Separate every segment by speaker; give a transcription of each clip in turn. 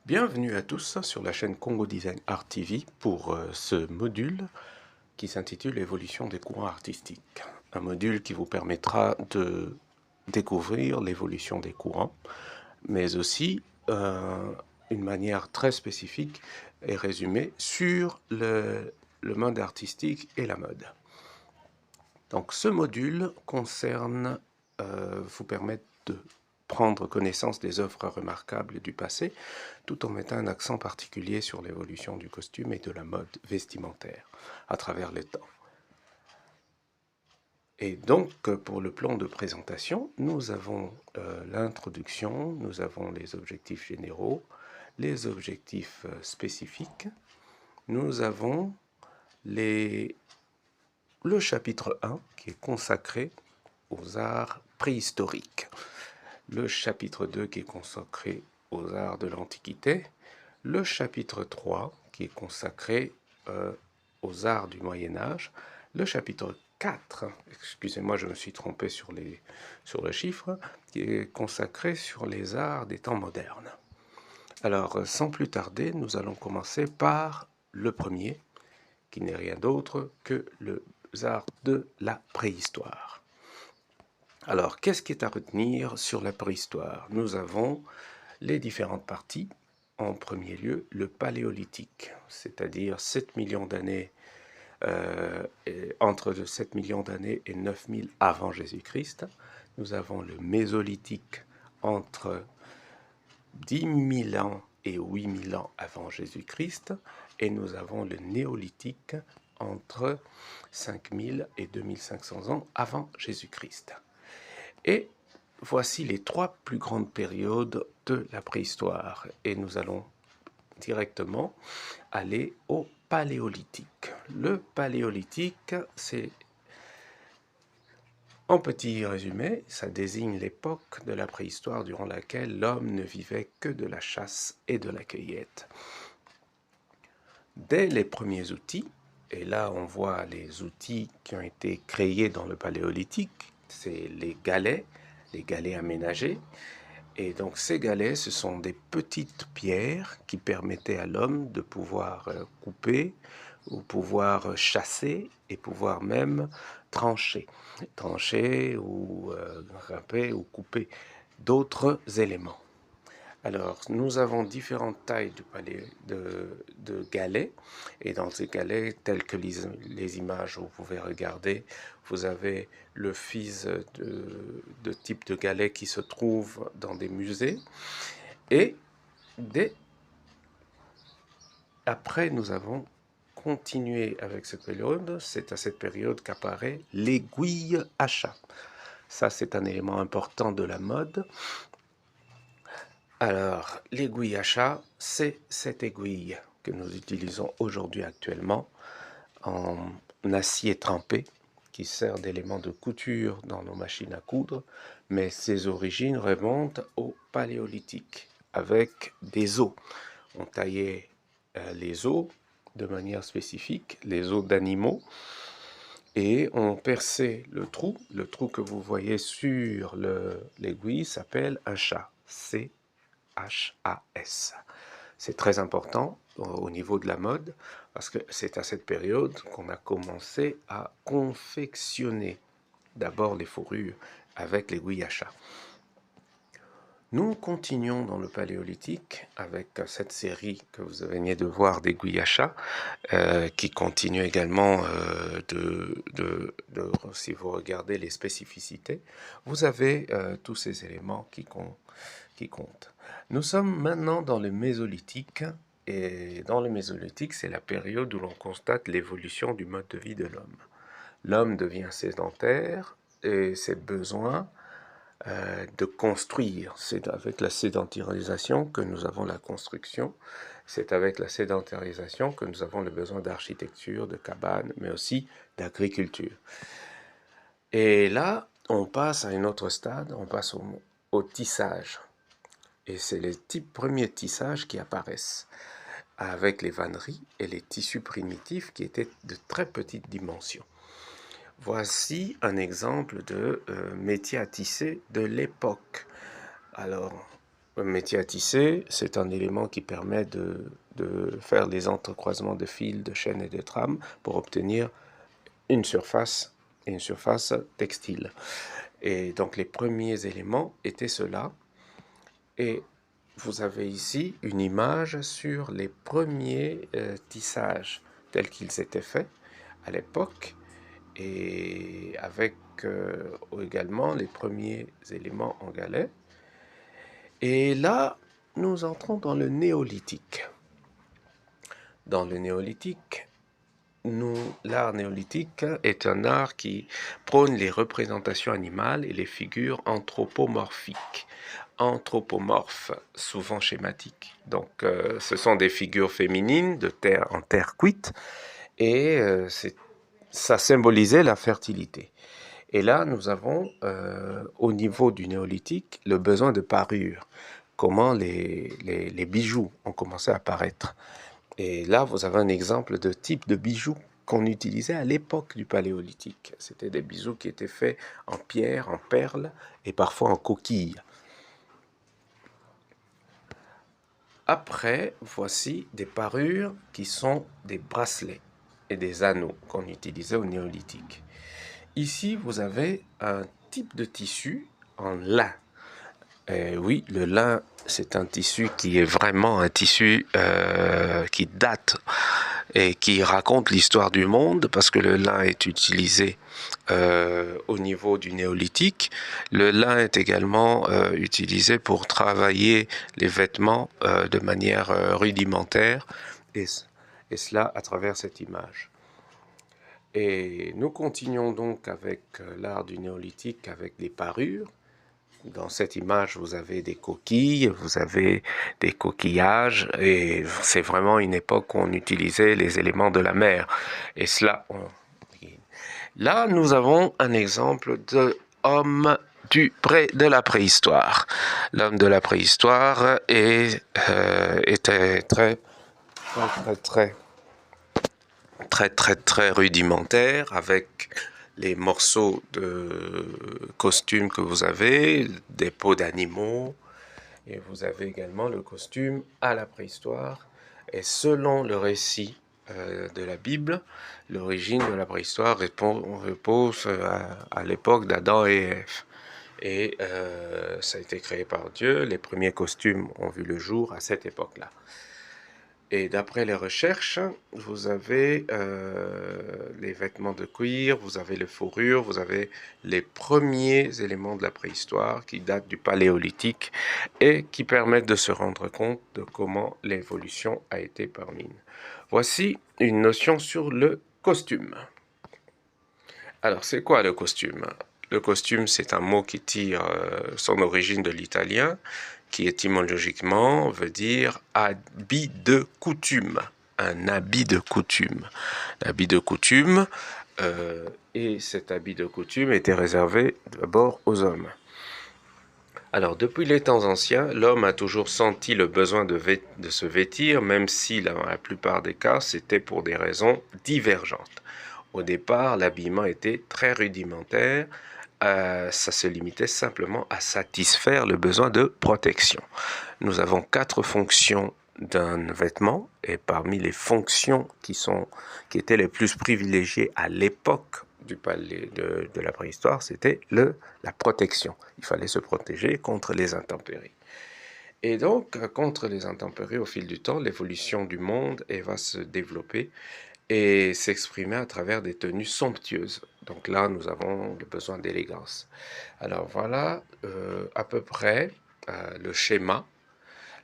Speaker 1: Bienvenue à tous sur la chaîne Congo Design Art TV pour ce module qui s'intitule Évolution des courants artistiques. Un module qui vous permettra de découvrir l'évolution des courants, mais aussi une manière très spécifique et résumée sur le mode artistique et la mode. Donc ce module concerne, vous permettre de prendre connaissance des œuvres remarquables du passé, tout en mettant un accent particulier sur l'évolution du costume et de la mode vestimentaire à travers le temps. Et donc, pour le plan de présentation, nous avons l'introduction, nous avons les objectifs généraux, les objectifs spécifiques, nous avons le chapitre 1 qui est consacré aux arts préhistoriques, le chapitre 2 qui est consacré aux arts de l'Antiquité, le chapitre 3 qui est consacré aux arts du Moyen-Âge, le chapitre 4, excusez-moi je me suis trompé sur le chiffre, qui est consacré sur les arts des temps modernes. Alors sans plus tarder, nous allons commencer par le premier, qui n'est rien d'autre que les arts de la préhistoire. Alors, qu'est-ce qui est à retenir sur la préhistoire? Nous avons les différentes parties. En premier lieu, le paléolithique, c'est-à-dire 7 millions d'années, entre 7 millions d'années et 9000 avant Jésus-Christ. Nous avons le mésolithique entre 10 000 ans et 8000 ans avant Jésus-Christ. Et nous avons le néolithique entre 5000 et 2500 ans avant Jésus-Christ. Et voici les trois plus grandes périodes de la préhistoire. Et nous allons directement aller au paléolithique. Le paléolithique, c'est, en petit résumé, ça désigne l'époque de la préhistoire durant laquelle l'homme ne vivait que de la chasse et de la cueillette. Dès les premiers outils, et là on voit les outils qui ont été créés dans le paléolithique, c'est les galets aménagés. Et donc ces galets, ce sont des petites pierres qui permettaient à l'homme de pouvoir couper, ou pouvoir chasser, et pouvoir même trancher ou grimper ou couper d'autres éléments. Alors, nous avons différentes tailles de galets, et dans ces galets, tels que les images vous pouvez regarder, vous avez le fils de type de galet qui se trouve dans des musées, et après nous avons continué avec cette période. C'est à cette période qu'apparaît l'aiguille à chat. Ça, c'est un élément important de la mode. Alors, l'aiguille à chat, c'est cette aiguille que nous utilisons aujourd'hui actuellement en acier trempé qui sert d'élément de couture dans nos machines à coudre, mais ses origines remontent au paléolithique avec des os. On taillait les os de manière spécifique, les os d'animaux, et on perçait le trou. Le trou que vous voyez sur l'aiguille s'appelle un chat, C-H-A-S. C'est très important au niveau de la mode, parce que c'est à cette période qu'on a commencé à confectionner d'abord les fourrures avec l'aiguille à chat. Nous continuons dans le paléolithique avec cette série que vous venez de voir d'aiguilles à chat, qui continue également si vous regardez les spécificités, vous avez tous ces éléments qui comptent. Nous sommes maintenant dans le mésolithique, et dans le mésolithique, c'est la période où l'on constate l'évolution du mode de vie de l'homme. L'homme devient sédentaire et ses besoins de construire. C'est avec la sédentarisation que nous avons la construction. C'est avec la sédentarisation que nous avons le besoin d'architecture, de cabanes, mais aussi d'agriculture. Et là, on passe à un autre stade, on passe au tissage. Et c'est les premiers tissages qui apparaissent, avec les vanneries et les tissus primitifs qui étaient de très petites dimensions. Voici un exemple de métier à tisser de l'époque. Alors, métier à tisser, c'est un élément qui permet de faire les entrecroisements de fils, de chaînes et de trames pour obtenir une surface textile. Et donc les premiers éléments étaient ceux-là. Et vous avez ici une image sur les premiers tissages tels qu'ils étaient faits à l'époque, et avec également les premiers éléments en galets. Et là, nous entrons dans le néolithique. Dans le néolithique, l'art néolithique est un art qui prône les représentations animales et les figures anthropomorphiques. Anthropomorphes, souvent schématiques. Donc, ce sont des figures féminines en terre cuite, et ça symbolisait la fertilité. Et là, nous avons, au niveau du néolithique, le besoin de parure. Comment les bijoux ont commencé à apparaître. Et là, vous avez un exemple de type de bijoux qu'on utilisait à l'époque du paléolithique. C'était des bijoux qui étaient faits en pierre, en perles et parfois en coquilles. Après, voici des parures qui sont des bracelets et des anneaux qu'on utilisait au néolithique. Ici, vous avez un type de tissu en lin. Oui, le lin, c'est un tissu qui est vraiment un tissu qui date et qui raconte l'histoire du monde, parce que le lin est utilisé au niveau du néolithique. Le lin est également utilisé pour travailler les vêtements de manière rudimentaire, et cela à travers cette image. Et nous continuons donc avec l'art du néolithique, avec les parures. Dans cette image, vous avez des coquilles, vous avez des coquillages, et c'est vraiment une époque où on utilisait les éléments de la mer. Et cela, là, nous avons un exemple d'homme de la préhistoire. L'homme de la préhistoire était très rudimentaire, avec les morceaux de costumes que vous avez, des peaux d'animaux, et vous avez également le costume à la préhistoire. Et selon le récit de la Bible, l'origine de la préhistoire repose à l'époque d'Adam et Ève. Et ça a été créé par Dieu. Les premiers costumes ont vu le jour à cette époque-là. Et d'après les recherches, vous avez les vêtements de cuir, vous avez les fourrures, vous avez les premiers éléments de la préhistoire qui datent du paléolithique et qui permettent de se rendre compte de comment l'évolution a été parmi nous. Voici une notion sur le costume. Alors, c'est quoi le costume? Le costume, c'est un mot qui tire son origine de l'italien, qui étymologiquement veut dire habit de coutume. Un habit de coutume. L'habit de coutume, et cet habit de coutume était réservé d'abord aux hommes. Alors, depuis les temps anciens, l'homme a toujours senti le besoin de se vêtir, même si dans la plupart des cas, c'était pour des raisons divergentes. Au départ, l'habillement était très rudimentaire. Ça se limitait simplement à satisfaire le besoin de protection. Nous avons 4 fonctions d'un vêtement, et parmi les fonctions qui étaient les plus privilégiées à l'époque de la préhistoire, c'était la protection. Il fallait se protéger contre les intempéries. Et donc, contre les intempéries, au fil du temps, l'évolution du monde va se développer et s'exprimer à travers des tenues somptueuses. Donc là, nous avons le besoin d'élégance. Alors voilà à peu près le schéma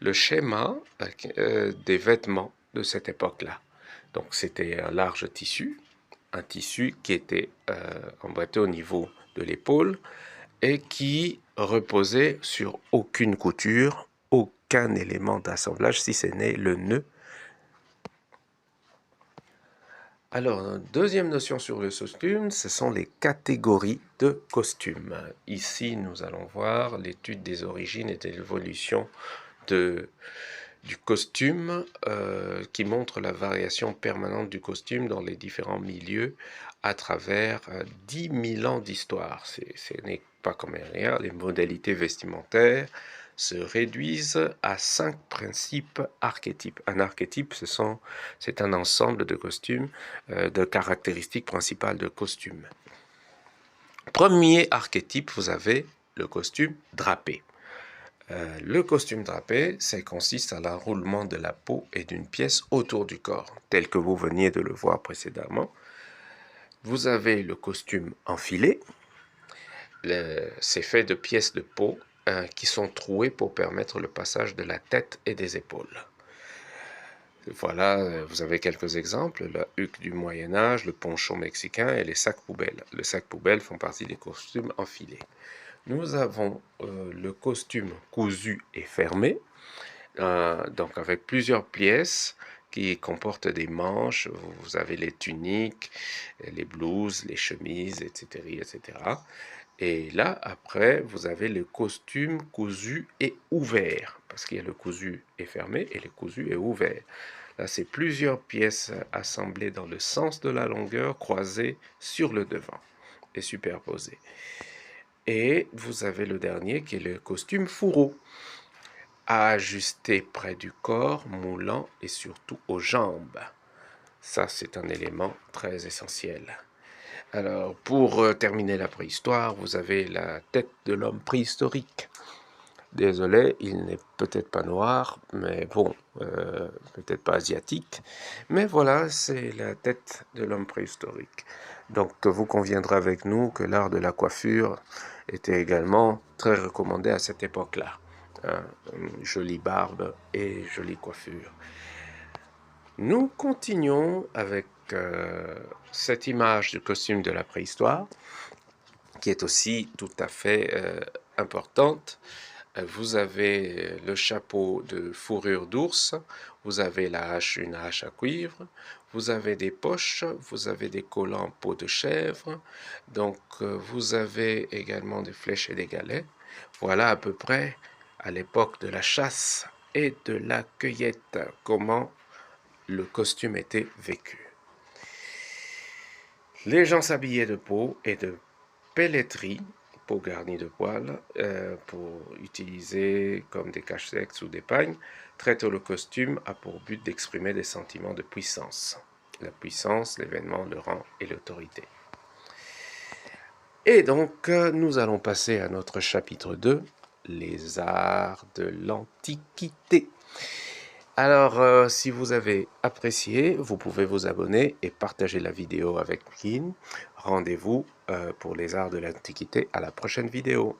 Speaker 1: des vêtements de cette époque-là. Donc c'était un large tissu, un tissu qui était emboîté au niveau de l'épaule et qui reposait sur aucune couture, aucun élément d'assemblage, si ce n'est le nœud. Alors, deuxième notion sur le costume, ce sont les catégories de costumes. Ici, nous allons voir l'étude des origines et de l'évolution du costume qui montre la variation permanente du costume dans les différents milieux à travers 10 000 ans d'histoire. Ce n'est pas comme rien, les modalités vestimentaires se réduisent à 5 principes archétypes. Un archétype, c'est un ensemble de costumes, de caractéristiques principales de costumes. Premier archétype, vous avez le costume drapé. Le costume drapé, ça consiste à l'enroulement de la peau et d'une pièce autour du corps, tel que vous veniez de le voir précédemment. Vous avez le costume enfilé. C'est fait de pièces de peau qui sont trouées pour permettre le passage de la tête et des épaules. Voilà, vous avez quelques exemples, la huque du Moyen-Âge, le poncho mexicain et les sacs poubelles. Les sacs poubelles font partie des costumes enfilés. Nous avons le costume cousu et fermé, donc avec plusieurs pièces qui comportent des manches. Vous avez les tuniques, les blouses, les chemises, etc., etc. Et là, après, vous avez le costume cousu et ouvert, parce qu'il y a le cousu et fermé et le cousu et ouvert. Là, c'est plusieurs pièces assemblées dans le sens de la longueur, croisées sur le devant et superposées. Et vous avez le dernier qui est le costume fourreau, ajusté près du corps, moulant et surtout aux jambes. Ça, c'est un élément très essentiel. Alors, pour terminer la préhistoire, vous avez la tête de l'homme préhistorique. Désolé, il n'est peut-être pas noir, mais bon, peut-être pas asiatique. Mais voilà, c'est la tête de l'homme préhistorique. Donc, vous conviendrez avec nous que l'art de la coiffure était également très recommandé à cette époque-là. Une jolie barbe et jolie coiffure. Nous continuons avec cette image du costume de la préhistoire, qui est aussi tout à fait importante. Vous avez le chapeau de fourrure d'ours, vous avez la hache, une hache à cuivre, vous avez des poches, vous avez des collants en peau de chèvre, donc vous avez également des flèches et des galets. Voilà à peu près, à l'époque de la chasse et de la cueillette, comment le costume était vécu. Les gens s'habillaient de peau et de pelletterie, peau garnie de poils, pour utiliser comme des cache-sexe ou des pagnes. Très tôt, le costume a pour but d'exprimer des sentiments de puissance. La puissance, l'événement, le rang et l'autorité. Et donc, nous allons passer à notre chapitre 2, les arts de l'Antiquité. Alors, si vous avez apprécié, vous pouvez vous abonner et partager la vidéo avec Kim. Rendez-vous pour les arts de l'Antiquité à la prochaine vidéo.